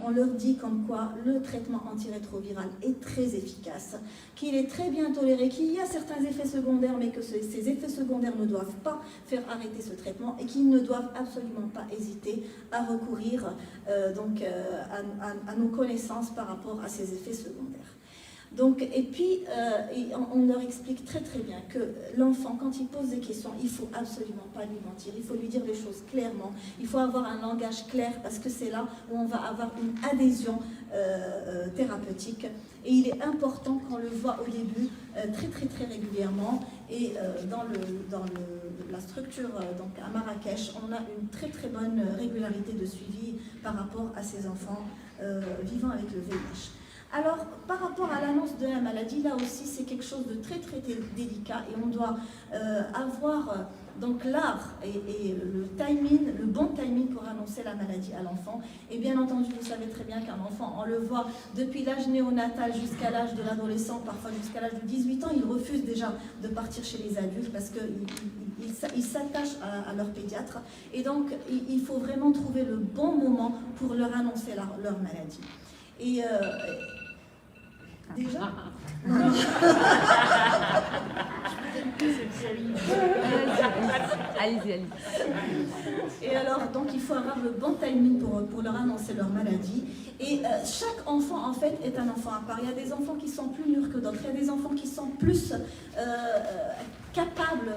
On leur dit comme quoi le traitement antirétroviral est très efficace, qu'il est très bien toléré, qu'il y a certains effets secondaires, mais que ces effets secondaires ne doivent pas faire arrêter ce traitement et qu'ils ne doivent absolument pas hésiter à recourir à nos connaissances par rapport à ces effets secondaires. Donc, et puis, on leur explique très très bien que l'enfant, quand il pose des questions, il ne faut absolument pas lui mentir, il faut lui dire les choses clairement, il faut avoir un langage clair parce que c'est là où on va avoir une adhésion thérapeutique. Et il est important qu'on le voit au début très très très régulièrement. Et dans la structure donc à Marrakech, on a une très très bonne régularité de suivi par rapport à ces enfants vivant avec le VIH. Alors, par rapport à l'annonce de la maladie, là aussi, c'est quelque chose de très très délicat et on doit avoir donc l'art et le timing, le bon timing pour annoncer la maladie à l'enfant. Et bien entendu, vous savez très bien qu'un enfant, on le voit depuis l'âge néonatal jusqu'à l'âge de l'adolescent, parfois jusqu'à l'âge de 18 ans, ils refusent déjà de partir chez les adultes parce qu'ils s'attachent à leur pédiatre. Et donc, il faut vraiment trouver le bon moment pour leur annoncer leur maladie. Et déjà Allez-y. Et alors, donc, il faut avoir le bon timing pour leur annoncer leur maladie. Et chaque enfant, en fait, est un enfant à part. Il y a des enfants qui sont plus mûrs que d'autres. Il y a des enfants qui sont plus capables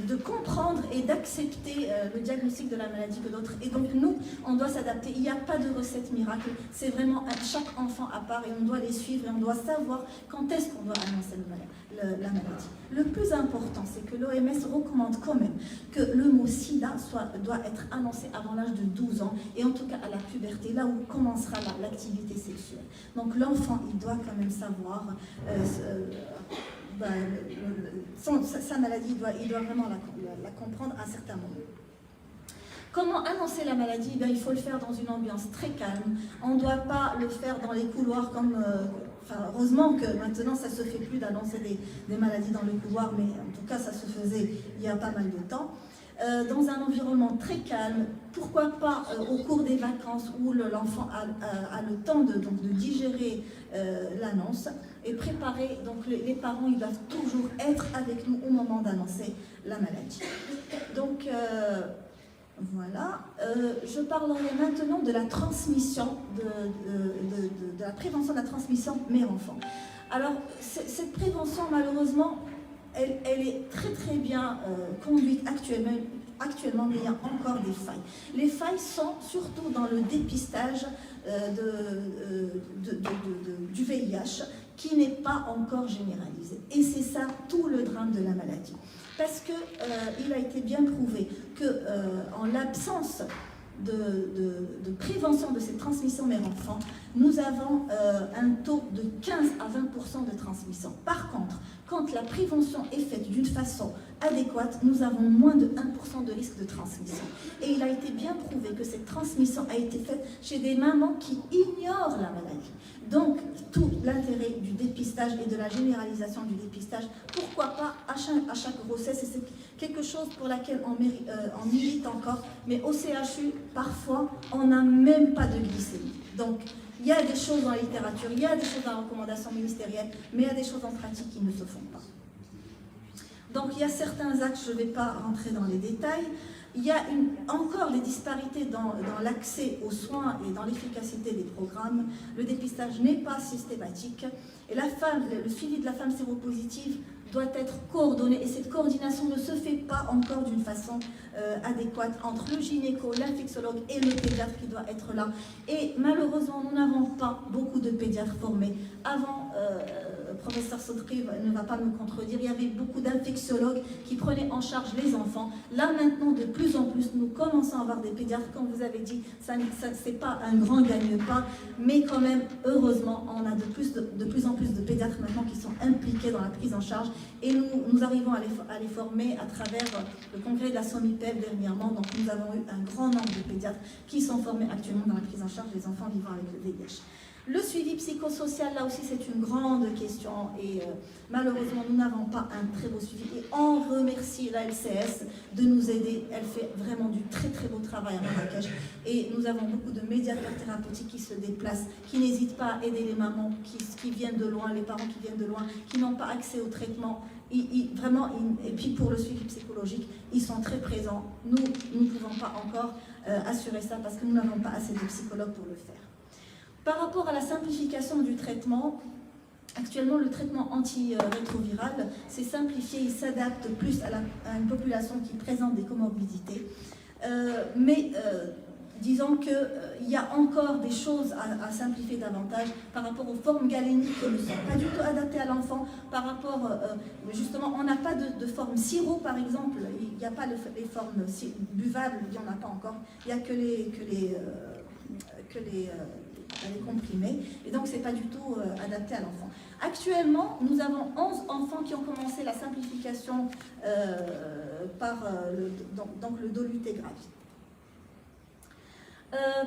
de comprendre et d'accepter le diagnostic de la maladie que d'autres. Et donc, nous, on doit s'adapter. Il n'y a pas de recette miracle. C'est vraiment chaque enfant à part et on doit les suivre et on doit savoir quand est-ce qu'on doit annoncer la maladie. Le plus important, c'est que l'OMS recommande quand même que le mot sida doit être annoncé avant l'âge de 12 ans et en tout cas à la puberté, là où commencera l'activité sexuelle. Donc l'enfant, il doit quand même savoir sa maladie, il doit vraiment la comprendre à un certain moment. Comment annoncer la maladie? Il faut le faire dans une ambiance très calme. On ne doit pas le faire dans les couloirs comme... heureusement que maintenant, ça ne se fait plus d'annoncer des maladies dans le couloir, mais en tout cas, ça se faisait il y a pas mal de temps. Dans un environnement très calme, pourquoi pas au cours des vacances où l'enfant a le temps de digérer l'annonce et préparer. Donc les parents, ils doivent toujours être avec nous au moment d'annoncer la maladie. Donc... voilà, je parlerai maintenant de la transmission, de la prévention de la transmission mère-enfant. Alors, cette prévention, malheureusement, elle est très très bien conduite actuellement, mais il y a encore des failles. Les failles sont surtout dans le dépistage du VIH, qui n'est pas encore généralisé. Et c'est ça tout le drame de la maladie. Parce qu'il a été bien prouvé qu'en l'absence de prévention de cette transmission mère-enfant, nous avons un taux de 15 à 20% de transmission. Par contre, quand la prévention est faite d'une façon adéquate, nous avons moins de 1% de risque de transmission. Et il a été bien prouvé que cette transmission a été faite chez des mamans qui ignorent la maladie. Donc, tout l'intérêt du dépistage et de la généralisation du dépistage, pourquoi pas à chaque grossesse, et c'est quelque chose pour laquelle on milite encore, mais au CHU, parfois, on n'a même pas de glycémie. Donc, il y a des choses dans la littérature, il y a des choses dans la recommandation ministérielle, mais il y a des choses en pratique qui ne se font pas. Donc, il y a certains axes, je ne vais pas rentrer dans les détails. Il y a encore des disparités dans l'accès aux soins et dans l'efficacité des programmes. Le dépistage n'est pas systématique. Et le suivi de la femme séropositive doit être coordonné. Et cette coordination ne se fait pas encore d'une façon adéquate entre le gynéco, l'infectiologue et le pédiatre qui doit être là. Et malheureusement, nous n'avons pas beaucoup de pédiatres formés. Avant, le professeur Sotri ne va pas me contredire, il y avait beaucoup d'infectiologues qui prenaient en charge les enfants. Là maintenant, de plus en plus, nous commençons à avoir des pédiatres, comme vous avez dit, c'est pas un grand gagne-pain, mais quand même, heureusement, on a de plus en plus de pédiatres maintenant qui sont impliqués dans la prise en charge et nous arrivons à les former à travers le congrès de la SOMIPEV dernièrement. Donc nous avons eu un grand nombre de pédiatres qui sont formés actuellement dans la prise en charge des enfants vivant avec le VIH. Le suivi psychosocial, là aussi, c'est une grande question et malheureusement, nous n'avons pas un très beau suivi. Et on remercie la LCS de nous aider. Elle fait vraiment du très très beau travail à Marrakech. Et nous avons beaucoup de médiateurs thérapeutiques qui se déplacent, qui n'hésitent pas à aider les mamans qui viennent de loin, les parents qui viennent de loin, qui n'ont pas accès au traitement. Et puis pour le suivi psychologique, ils sont très présents. Nous ne pouvons pas encore assurer ça parce que nous n'avons pas assez de psychologues pour le faire. Par rapport à la simplification du traitement, actuellement le traitement antirétroviral s'est simplifié, il s'adapte plus à une population qui présente des comorbidités. Disons qu'il y a encore des choses à simplifier davantage par rapport aux formes galéniques qui ne sont pas du tout adaptées à l'enfant, par rapport, justement, on n'a pas de forme sirop par exemple, il n'y a pas les formes buvables, il n'y en a pas encore, il n'y a que les comprimés, et donc c'est pas du tout adapté à l'enfant. Actuellement, nous avons 11 enfants qui ont commencé la simplification par le dolutegravir.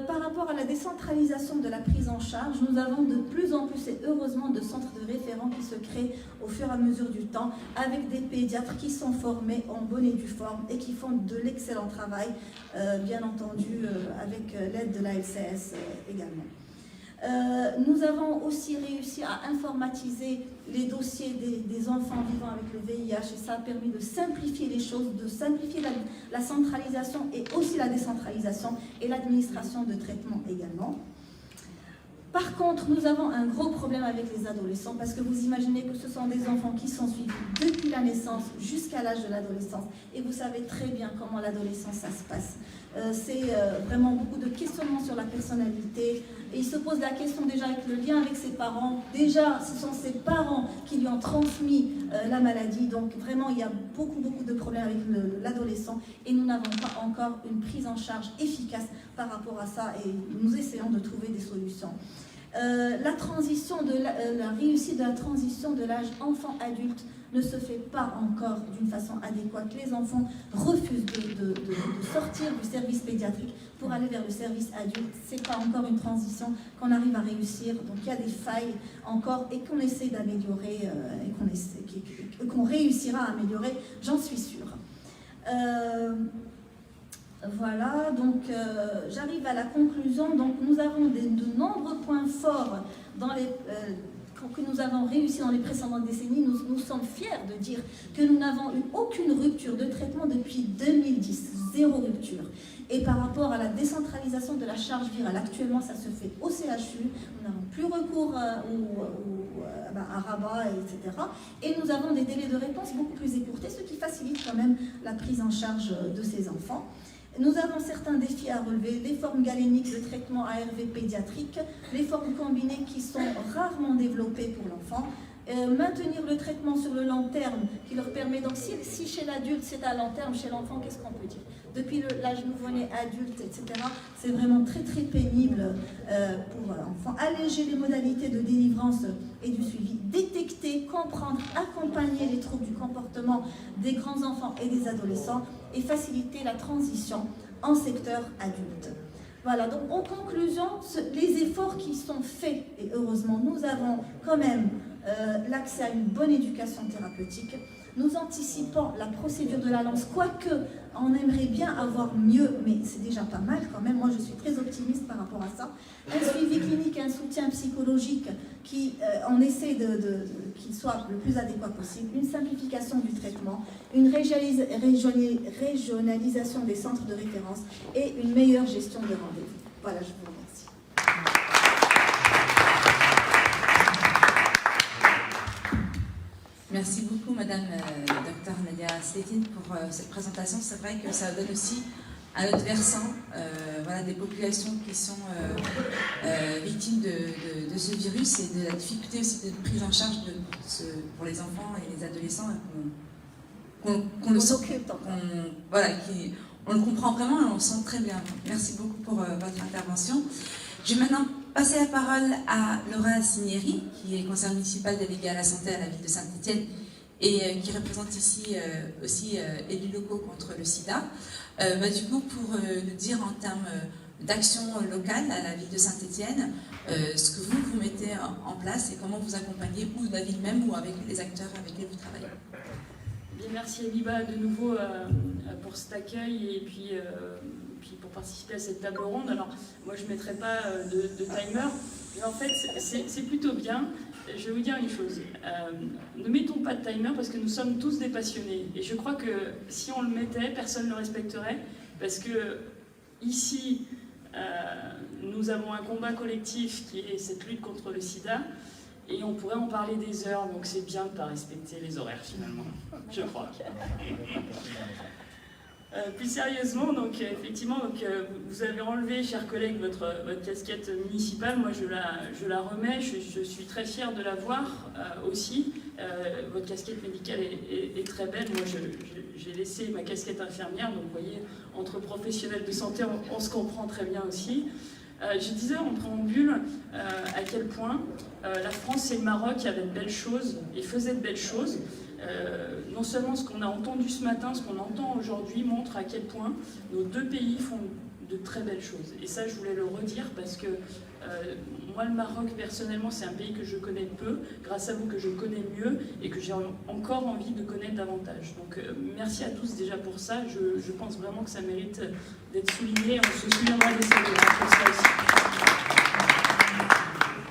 Par rapport à la décentralisation de la prise en charge, nous avons de plus en plus et heureusement de centres de référents qui se créent au fur et à mesure du temps avec des pédiatres qui sont formés en bonne et due forme et qui font de l'excellent travail, bien entendu avec l'aide de la LCS également. Nous avons aussi réussi à informatiser les dossiers des enfants vivant avec le VIH et ça a permis de simplifier les choses, de simplifier la centralisation et aussi la décentralisation et l'administration de traitement également. Par contre, nous avons un gros problème avec les adolescents parce que vous imaginez que ce sont des enfants qui sont suivis depuis la naissance jusqu'à l'âge de l'adolescence et vous savez très bien comment l'adolescence ça se passe. C'est vraiment beaucoup de questionnements sur la personnalité et il se pose la question déjà avec le lien avec ses parents. Déjà, ce sont ses parents qui lui ont transmis la maladie, donc vraiment il y a beaucoup de problèmes avec l'adolescent et nous n'avons pas encore une prise en charge efficace par rapport à ça et nous essayons de trouver des solutions. La réussite de la transition de l'âge enfant-adulte ne se fait pas encore d'une façon adéquate. Les enfants refusent de sortir du service pédiatrique pour aller vers le service adulte. Ce n'est pas encore une transition qu'on arrive à réussir. Donc il y a des failles encore et qu'on essaie d'améliorer et qu'on réussira à améliorer, j'en suis sûre. Voilà, donc j'arrive à la conclusion. Donc nous avons de nombreux points forts que nous avons réussi dans les précédentes décennies. Nous sommes fiers de dire que nous n'avons eu aucune rupture de traitement depuis 2010, zéro rupture. Et par rapport à la décentralisation de la charge virale, actuellement ça se fait au CHU, nous n'avons plus recours à Rabat, etc. Et nous avons des délais de réponse beaucoup plus écourtés, ce qui facilite quand même la prise en charge de ces enfants. Nous avons certains défis à relever, les formes galéniques de traitement ARV pédiatrique, les formes combinées qui sont rarement développées pour l'enfant, maintenir le traitement sur le long terme qui leur permet, donc si chez l'adulte c'est à long terme, chez l'enfant qu'est-ce qu'on peut dire? Depuis l'âge nouveau-né adulte, etc., c'est vraiment très pénible pour l'enfant. Alléger les modalités de délivrance et du suivi, détecter, comprendre, accompagner les troubles du comportement des grands enfants et des adolescents et faciliter la transition en secteur adulte. Voilà, donc en conclusion, les efforts qui sont faits, et heureusement nous avons quand même l'accès à une bonne éducation thérapeutique, nous anticipons la procédure de la lance, quoique on aimerait bien avoir mieux, mais c'est déjà pas mal quand même, moi je suis très optimiste par rapport à ça. Un suivi clinique, un soutien psychologique qui, on essaie qu'il soit le plus adéquat possible, une simplification du traitement, une régionalisation des centres de référence et une meilleure gestion des rendez-vous. Voilà, je vous remercie. Merci beaucoup, Madame Dr Nadia Sledine, pour cette présentation. C'est vrai que ça donne aussi un autre versant voilà, des populations qui sont victimes de ce virus et de la difficulté aussi de prise en charge pour les enfants et les adolescents. Qu'on le s'occupe. Voilà, on le comprend vraiment et on le sent très bien. Merci beaucoup pour votre intervention. Je vais maintenant passer la parole à Laura Cinieri, qui est conseillère municipale déléguée à la santé à la ville de Saint-Étienne et qui représente ici aussi élus locaux contre le sida. Du coup, pour nous dire en termes d'action locale à la ville de Saint-Étienne, ce que vous mettez en place et comment vous accompagnez, ou la ville même, ou avec les acteurs avec lesquels vous travaillez. Bien, merci Abiba de nouveau pour cet accueil et puis pour participer à cette table ronde. Alors moi je ne mettrai pas de timer, mais en fait c'est plutôt bien. Je vais vous dire une chose, ne mettons pas de timer parce que nous sommes tous des passionnés. Et je crois que si on le mettait, personne ne le respecterait, parce que ici, nous avons un combat collectif qui est cette lutte contre le sida, et on pourrait en parler des heures, donc c'est bien de ne pas respecter les horaires finalement, je crois. Plus sérieusement, donc effectivement, vous avez enlevé, chers collègues, votre casquette municipale. Moi, je la remets. Je suis très fière de la voir aussi. Votre casquette médicale est très belle. Moi, j'ai laissé ma casquette infirmière. Donc, vous voyez, entre professionnels de santé, on se comprend très bien aussi. Je disais en préambule à quel point la France et le Maroc avaient de belles choses et faisaient de belles choses. Non seulement ce qu'on a entendu ce matin, ce qu'on entend aujourd'hui montre à quel point nos deux pays font de très belles choses. Et ça, je voulais le redire parce que moi, le Maroc, personnellement, c'est un pays que je connais peu, grâce à vous que je connais mieux et que j'ai encore envie de connaître davantage. Donc, merci à tous déjà pour ça. Je pense vraiment que ça mérite d'être souligné. On se souviendra de ça aussi.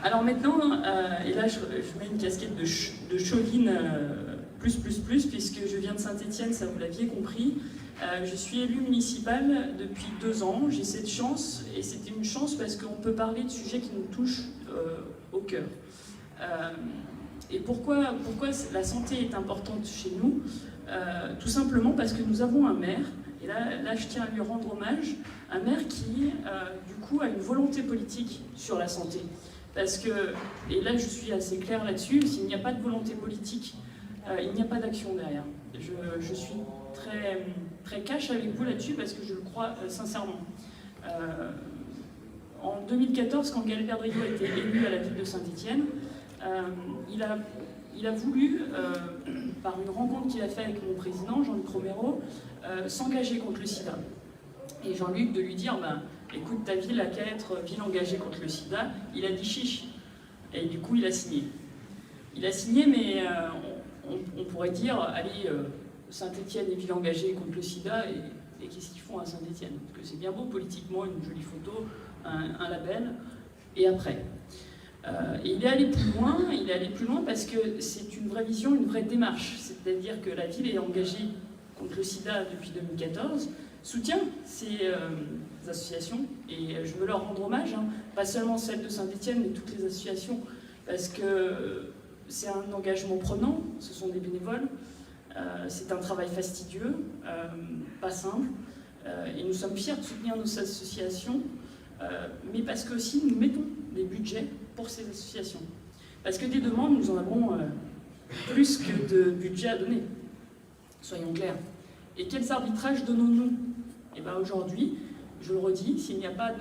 Alors maintenant, et là, je mets une casquette de chauvine puisque je viens de Saint-Étienne, ça vous l'aviez compris. Je suis élue municipale depuis 2 ans. J'ai cette chance, et c'était une chance parce qu'on peut parler de sujets qui nous touchent au cœur. Et pourquoi la santé est importante chez nous? Tout simplement parce que nous avons un maire, et là je tiens à lui rendre hommage, un maire qui, du coup, a une volonté politique sur la santé. Parce que, et là je suis assez claire là-dessus, s'il n'y a pas de volonté politique, il n'y a pas d'action derrière. Je suis très cash avec vous là-dessus parce que je le crois sincèrement. En 2014, quand Galbert Drigo a été élu à la ville de Saint-Étienne, il a voulu, par une rencontre qu'il a faite avec mon président, Jean-Luc Romero, s'engager contre le sida. Et Jean-Luc de lui dire, écoute, ta ville a qu'à être ville engagée contre le sida, il a dit chiche. Et du coup, il a signé. Il a signé, mais on pourrait dire, allez, Saint-Étienne est ville engagée contre le sida, et qu'est-ce qu'ils font à Saint-Étienne? Parce que c'est bien beau politiquement, une jolie photo, un label, et après. Et il est allé plus loin parce que c'est une vraie vision, une vraie démarche. C'est-à-dire que la ville est engagée contre le sida depuis 2014, soutient ces associations, et je veux leur rendre hommage, pas seulement celles de Saint-Étienne, mais toutes les associations, parce que c'est un engagement prenant, ce sont des bénévoles, c'est un travail fastidieux, pas simple, et nous sommes fiers de soutenir nos associations, mais parce que aussi nous mettons des budgets pour ces associations. Parce que des demandes, nous en avons plus que de budget à donner, soyons clairs. Et quels arbitrages donnons-nous? Et bien aujourd'hui, je le redis, s'il n'y a pas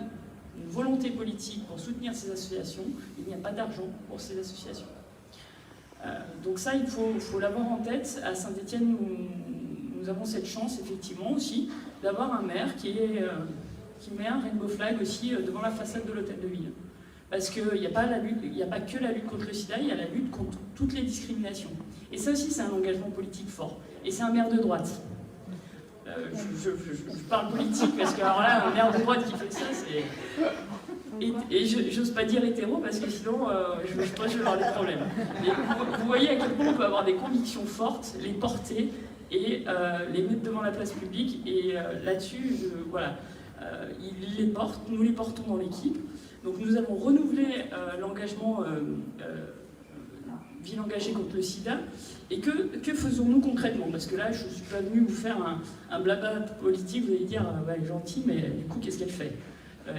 une volonté politique pour soutenir ces associations, il n'y a pas d'argent pour ces associations. Donc ça, il faut l'avoir en tête. À Saint-Étienne, nous avons cette chance, effectivement, aussi, d'avoir un maire qui met un rainbow flag aussi devant la façade de l'hôtel de ville. Parce qu'il n'y a pas que la lutte contre le sida, il y a la lutte contre toutes les discriminations. Et ça aussi, c'est un engagement politique fort. Et c'est un maire de droite. Je parle politique parce que, alors là, un maire de droite qui fait ça, c'est... Et j'ose pas dire hétéro parce que sinon, je pense que je vais avoir des problèmes. Et vous voyez à quel point on peut avoir des convictions fortes, les porter et les mettre devant la place publique. Et là-dessus, voilà, ils les portent, nous les portons dans l'équipe. Donc nous avons renouvelé l'engagement ville engagée contre le sida. Et que faisons-nous concrètement? Parce que là, je ne suis pas venue vous faire un blabla politique, vous allez dire, elle est gentille, mais du coup, qu'est-ce qu'elle fait?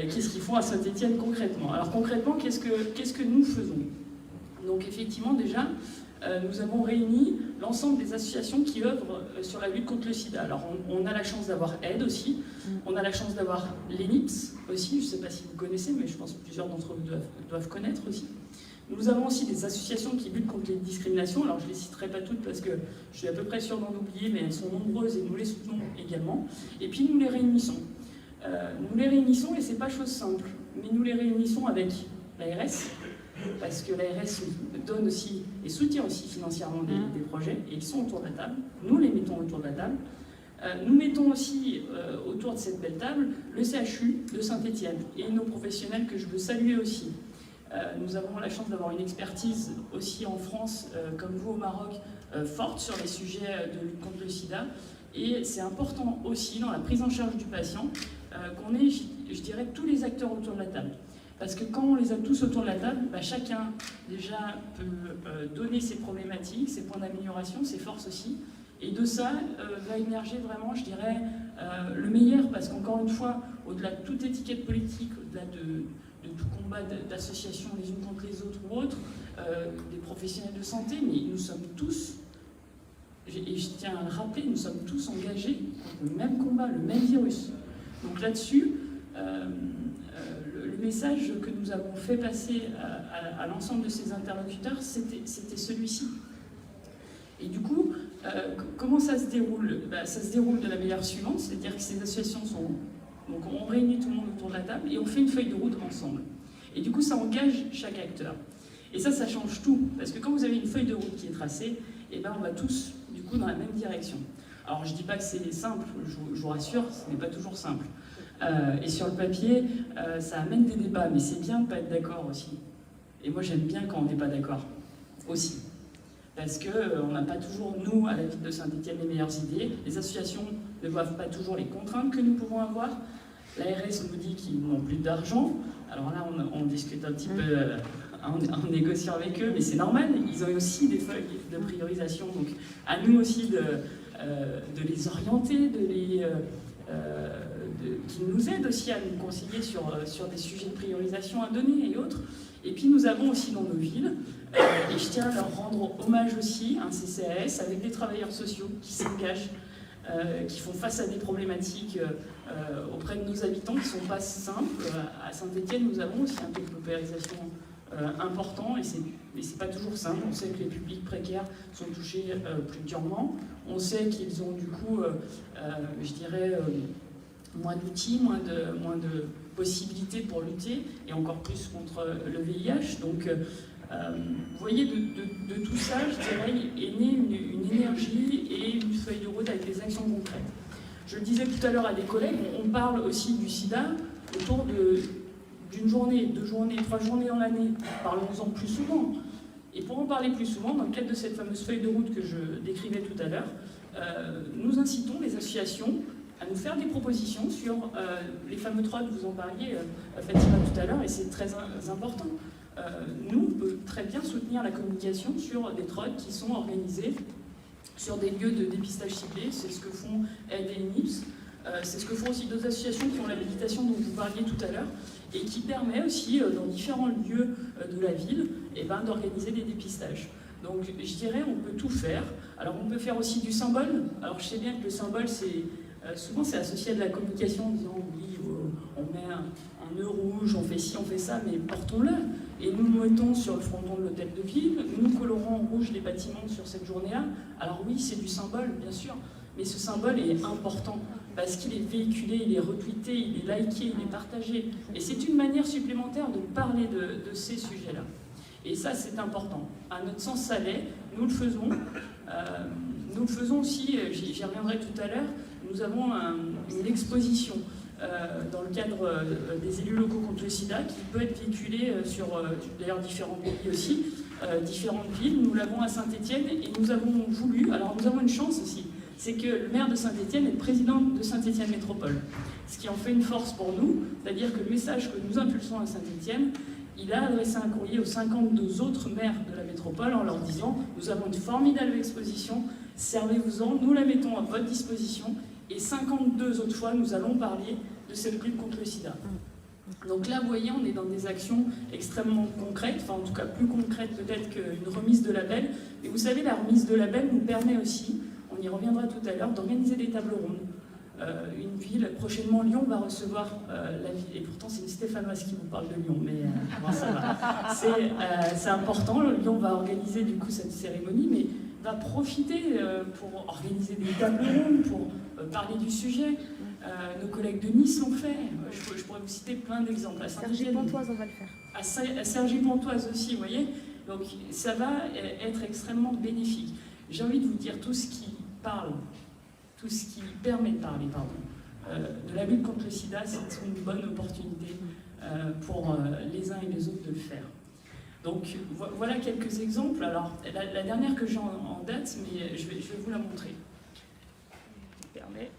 Et qu'est-ce qu'ils font à Saint-Étienne concrètement? Alors concrètement, qu'est-ce que nous faisons? Donc effectivement, déjà, nous avons réuni l'ensemble des associations qui œuvrent sur la lutte contre le sida. Alors on a la chance d'avoir AIDE aussi, on a la chance d'avoir l'ENIPS aussi, je ne sais pas si vous connaissez, mais je pense que plusieurs d'entre vous doivent connaître aussi. Nous avons aussi des associations qui luttent contre les discriminations, alors je ne les citerai pas toutes parce que je suis à peu près sûre d'en oublier, mais elles sont nombreuses et nous les soutenons également. Et puis nous les réunissons. Nous les réunissons, et c'est pas chose simple, mais nous les réunissons avec l'ARS, parce que l'ARS donne aussi et soutient aussi financièrement des projets, et ils sont autour de la table. Nous les mettons autour de la table. Nous mettons aussi autour de cette belle table le CHU de Saint-Étienne et nos professionnels que je veux saluer aussi. Nous avons la chance d'avoir une expertise aussi en France, comme vous au Maroc, forte sur les sujets de lutte contre le sida. Et c'est important aussi dans la prise en charge du patient qu'on ait, je dirais, tous les acteurs autour de la table. Parce que quand on les a tous autour de la table, chacun déjà peut donner ses problématiques, ses points d'amélioration, ses forces aussi. Et de ça va émerger vraiment, je dirais, le meilleur. Parce qu'encore une fois, au-delà de toute étiquette politique, au-delà de tout combat d'associations les unes contre les autres ou autres, des professionnels de santé, mais nous sommes tous, et je tiens à le rappeler, nous sommes tous engagés contre le même combat, le même virus. Donc là-dessus, le message que nous avons fait passer à l'ensemble de ces interlocuteurs, c'était celui-ci. Et du coup, comment ça se déroule? Ça se déroule de la manière suivante, c'est-à-dire que ces associations sont... Donc on réunit tout le monde autour de la table et on fait une feuille de route ensemble. Et du coup, ça engage chaque acteur. Et ça change tout. Parce que quand vous avez une feuille de route qui est tracée, et on va tous, du coup, dans la même direction. Alors, je ne dis pas que c'est simple, je vous rassure, ce n'est pas toujours simple. Et sur le papier, ça amène des débats, mais c'est bien de ne pas être d'accord aussi. Et moi, j'aime bien quand on n'est pas d'accord aussi. Parce qu'on n'a pas toujours, nous, à la ville de Saint-Étienne, les meilleures idées. Les associations ne doivent pas toujours les contraintes que nous pouvons avoir. L'ARS nous dit qu'ils n'ont plus d'argent. Alors là, on discute un petit peu en négociant avec eux, mais c'est normal. Ils ont aussi des feuilles de priorisation. Donc, à nous aussi de les orienter, qu'ils nous aident aussi à nous conseiller sur des sujets de priorisation à donner et autres. Et puis, nous avons aussi dans nos villes, et je tiens à leur rendre hommage aussi, un CCAS avec des travailleurs sociaux qui s'engagent, qui font face à des problématiques auprès de nos habitants qui ne sont pas simples. À Saint-Étienne, nous avons aussi un taux de paupérisation important et c'est pas toujours simple. On sait que les publics précaires sont touchés plus durement. On sait qu'ils ont du coup, je dirais, moins d'outils, moins de possibilités pour lutter et encore plus contre le VIH. Donc, vous voyez, de tout ça, je dirais, est née une énergie et une feuille de route avec des actions concrètes. Je le disais tout à l'heure à des collègues, on parle aussi du sida autour d'une journée, 2 journées, 3 journées dans l'année. Parlons-en plus souvent. Et pour en parler plus souvent, dans le cadre de cette fameuse feuille de route que je décrivais tout à l'heure, nous incitons les associations à nous faire des propositions sur les fameux TROD, vous en parliez, Fatima, tout à l'heure, et c'est très important. Nous, on peut très bien soutenir la communication sur des TROD qui sont organisés sur des lieux de dépistage ciblés. C'est ce que font AID et NIPS. C'est ce que font aussi d'autres associations qui ont l'habilitation dont vous parliez tout à l'heure et qui permet aussi, dans différents lieux de la ville, d'organiser des dépistages. Donc, je dirais, on peut tout faire. Alors, on peut faire aussi du symbole. Alors, je sais bien que le symbole, souvent, c'est associé à de la communication en disant, oui, on met un nœud rouge, on fait ci, on fait ça, mais portons-le. Et nous le mettons sur le fronton de l'hôtel de ville, nous colorons en rouge les bâtiments sur cette journée-là. Alors oui, c'est du symbole, bien sûr, mais ce symbole est important parce qu'il est véhiculé, il est retweeté, il est liké, il est partagé. Et c'est une manière supplémentaire de parler de ces sujets-là. Et ça, c'est important. À notre sens, ça l'est. Nous le faisons. Nous le faisons aussi, j'y reviendrai tout à l'heure, nous avons une exposition dans le cadre des élus locaux contre le sida qui peut être véhiculée sur d'ailleurs différents pays aussi, différentes villes. Nous l'avons à Saint-Étienne et nous avons voulu, alors nous avons une chance aussi, c'est que le maire de Saint-Étienne est le président de Saint-Étienne Métropole, ce qui en fait une force pour nous, c'est-à-dire que le message que nous impulsons à Saint-Étienne, il a adressé un courrier aux 52 autres maires de la métropole en leur disant « Nous avons une formidable exposition, servez-vous-en, nous la mettons à votre disposition. » Et 52 autres fois, nous allons parler de cette lutte contre le sida. Donc là, vous voyez, on est dans des actions extrêmement concrètes, enfin en tout cas plus concrètes peut-être qu'une remise de label. Mais vous savez, la remise de label nous permet aussi, on y reviendra tout à l'heure, d'organiser des tables rondes. Une ville, prochainement Lyon va recevoir la ville, et pourtant c'est une Stéphanoise qui vous parle de Lyon, mais bon, ça va. C'est important, Lyon va organiser du coup cette cérémonie, mais va profiter pour organiser des tables rondes, pour parler du sujet. Nos collègues de Nice l'ont fait. Je pourrais vous citer plein d'exemples. À Cergy-Pontoise, on va le faire. À Cergy-Pontoise aussi, vous voyez. Donc ça va être extrêmement bénéfique. J'ai envie de vous dire, tout ce qui permet de parler, de la lutte contre le sida, c'est une bonne opportunité pour les uns et les autres de le faire. Donc voilà quelques exemples. Alors la dernière que j'ai en date, mais je vais vous la montrer. Je me permets.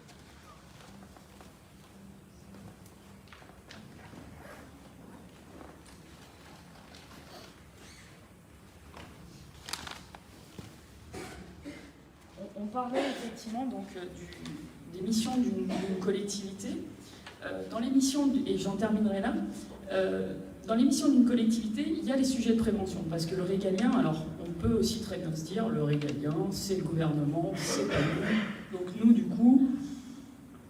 On parlait effectivement donc, des missions d'une collectivité. Dans les missions, et j'en terminerai là, dans les missions d'une collectivité, il y a les sujets de prévention. Parce que le régalien, alors on peut aussi très bien se dire, le régalien, c'est le gouvernement, c'est pas nous. Donc nous, du coup,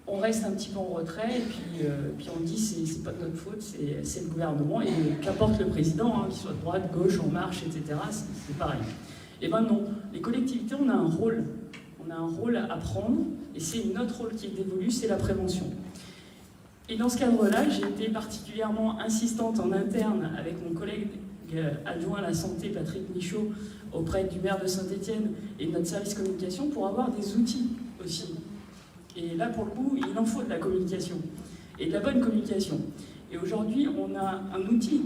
on reste un petit peu en retrait, et puis on dit, c'est pas de notre faute, c'est le gouvernement, et qu'importe le président, hein, qu'il soit de droite, gauche, En Marche, etc., c'est pareil. Et ben non, les collectivités, on a un rôle. On a un rôle à prendre, et c'est notre rôle qui est dévolu, c'est la prévention. Et dans ce cadre-là, j'ai été particulièrement insistante en interne avec mon collègue adjoint à la santé, Patrick Michaud, auprès du maire de Saint-Étienne et de notre service communication pour avoir des outils aussi. Et là, pour le coup, il en faut de la communication, et de la bonne communication. Et aujourd'hui, on a un outil,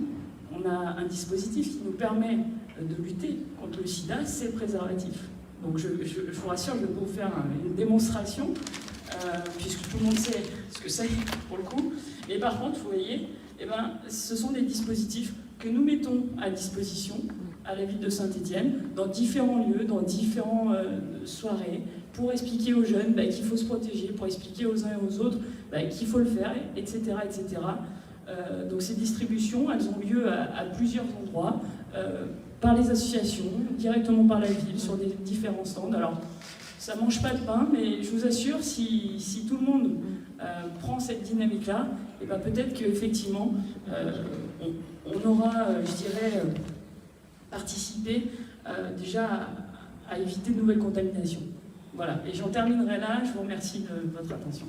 on a un dispositif qui nous permet de lutter contre le sida, c'est le préservatif. Donc je vous rassure, je vais vous faire une démonstration, puisque tout le monde sait ce que c'est pour le coup. Mais par contre, vous voyez, eh ben, ce sont des dispositifs que nous mettons à disposition à la ville de Saint-Étienne, dans différents lieux, dans différentes soirées, pour expliquer aux jeunes qu'il faut se protéger, pour expliquer aux uns et aux autres qu'il faut le faire, etc. etc. Donc ces distributions, elles ont lieu à plusieurs endroits, par les associations, directement par la ville, sur des différents stands. Alors, ça ne mange pas de pain, mais je vous assure, si tout le monde prend cette dynamique-là, et ben peut-être qu'effectivement, on aura, je dirais, participé déjà à éviter de nouvelles contaminations. Voilà, et j'en terminerai là. Je vous remercie de votre attention.